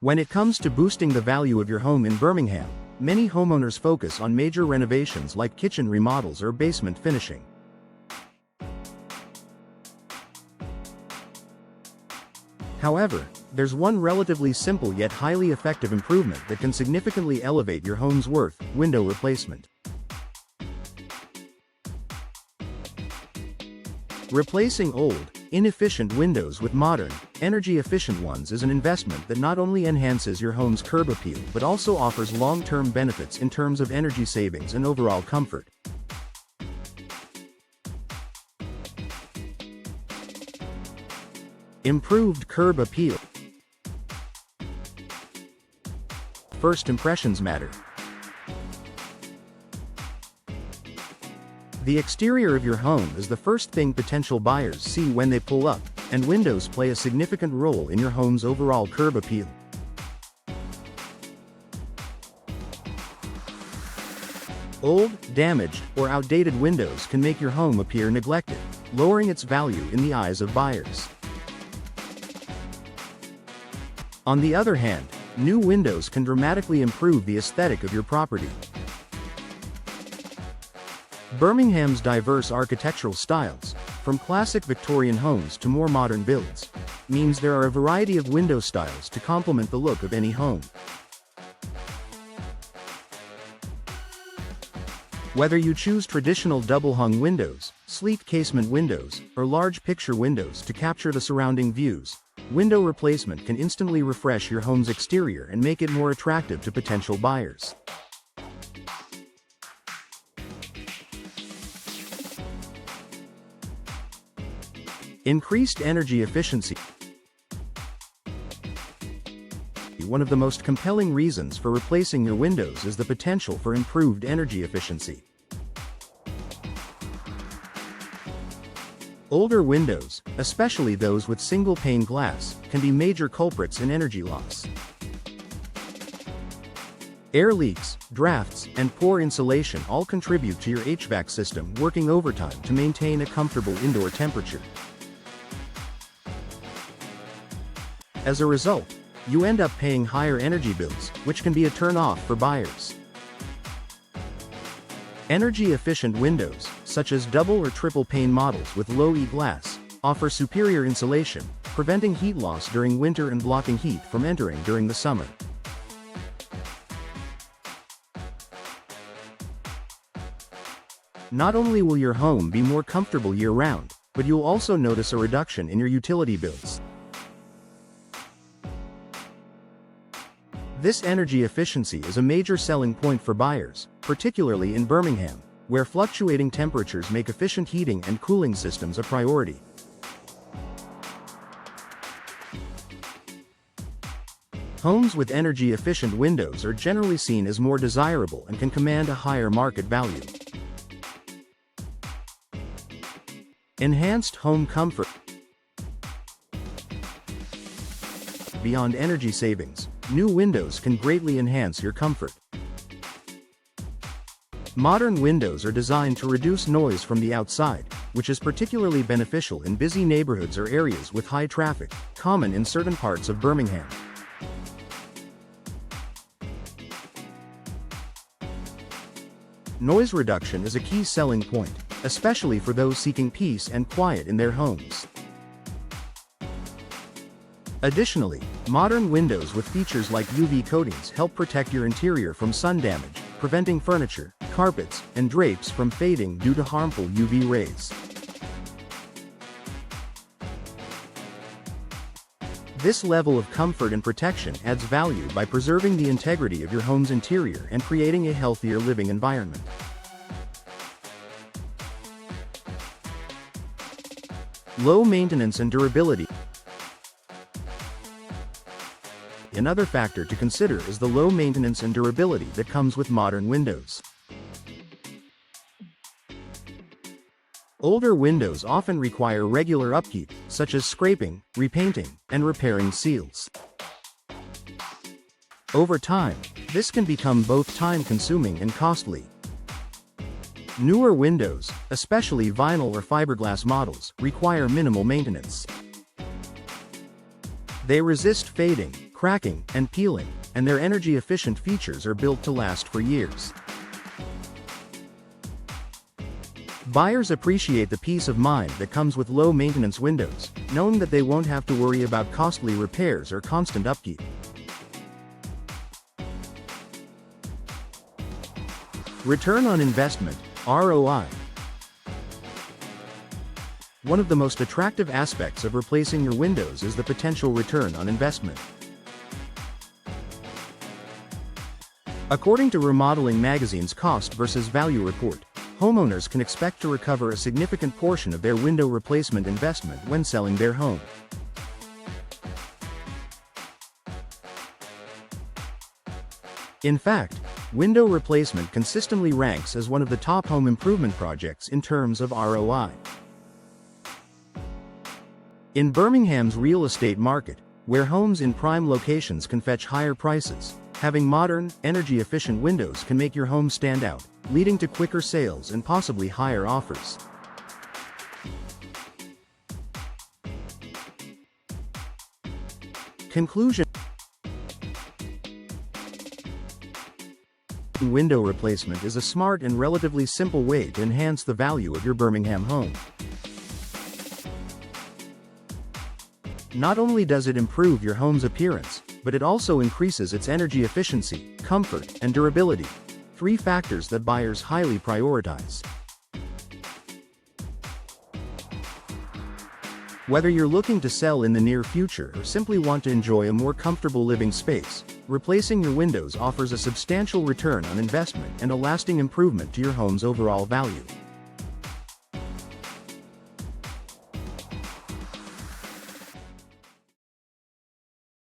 When it comes to boosting the value of your home in Birmingham, many homeowners focus on major renovations like kitchen remodels or basement finishing. However, there's one relatively simple yet highly effective improvement that can significantly elevate your home's worth: window replacement. Replacing old, inefficient windows with modern, energy-efficient ones is an investment that not only enhances your home's curb appeal but also offers long-term benefits in terms of energy savings and overall comfort. Improved curb appeal. First impressions matter. The exterior of your home is the first thing potential buyers see when they pull up, and windows play a significant role in your home's overall curb appeal. Old, damaged, or outdated windows can make your home appear neglected, lowering its value in the eyes of buyers. On the other hand, new windows can dramatically improve the aesthetic of your property. Birmingham's diverse architectural styles, from classic Victorian homes to more modern builds, means there are a variety of window styles to complement the look of any home. Whether you choose traditional double-hung windows, sleek casement windows, or large picture windows to capture the surrounding views, window replacement can instantly refresh your home's exterior and make it more attractive to potential buyers. Increased energy efficiency. One of the most compelling reasons for replacing your windows is the potential for improved energy efficiency. Older windows, especially those with single-pane glass, can be major culprits in energy loss. Air leaks, drafts, and poor insulation all contribute to your HVAC system working overtime to maintain a comfortable indoor temperature. As a result, you end up paying higher energy bills, which can be a turn-off for buyers. Energy-efficient windows, such as double or triple pane models with low-E glass, offer superior insulation, preventing heat loss during winter and blocking heat from entering during the summer. Not only will your home be more comfortable year-round, but you'll also notice a reduction in your utility bills. This energy efficiency is a major selling point for buyers, particularly in Birmingham, where fluctuating temperatures make efficient heating and cooling systems a priority. Homes with energy-efficient windows are generally seen as more desirable and can command a higher market value. Enhanced home comfort. Beyond energy savings, new windows can greatly enhance your comfort. Modern windows are designed to reduce noise from the outside, which is particularly beneficial in busy neighborhoods or areas with high traffic, common in certain parts of Birmingham. Noise reduction is a key selling point, especially for those seeking peace and quiet in their homes. Additionally, modern windows with features like UV coatings help protect your interior from sun damage, preventing furniture, carpets, and drapes from fading due to harmful UV rays. This level of comfort and protection adds value by preserving the integrity of your home's interior and creating a healthier living environment. Low maintenance and durability. Another factor to consider is the low maintenance and durability that comes with modern windows. Older windows often require regular upkeep, such as scraping, repainting, and repairing seals. Over time, this can become both time-consuming and costly. Newer windows, especially vinyl or fiberglass models, require minimal maintenance. They resist fading, cracking, and peeling, and their energy-efficient features are built to last for years. Buyers appreciate the peace of mind that comes with low-maintenance windows, knowing that they won't have to worry about costly repairs or constant upkeep. Return on investment, ROI. One of the most attractive aspects of replacing your windows is the potential return on investment. According to Remodeling Magazine's Cost versus Value report, homeowners can expect to recover a significant portion of their window replacement investment when selling their home. In fact, window replacement consistently ranks as one of the top home improvement projects in terms of ROI. In Birmingham's real estate market, where homes in prime locations can fetch higher prices, having modern, energy-efficient windows can make your home stand out, leading to quicker sales and possibly higher offers. Conclusion: window replacement is a smart and relatively simple way to enhance the value of your Birmingham home. Not only does it improve your home's appearance, but it also increases its energy efficiency, comfort, and durability, 3 factors that buyers highly prioritize. Whether you're looking to sell in the near future or simply want to enjoy a more comfortable living space, replacing your windows offers a substantial return on investment and a lasting improvement to your home's overall value.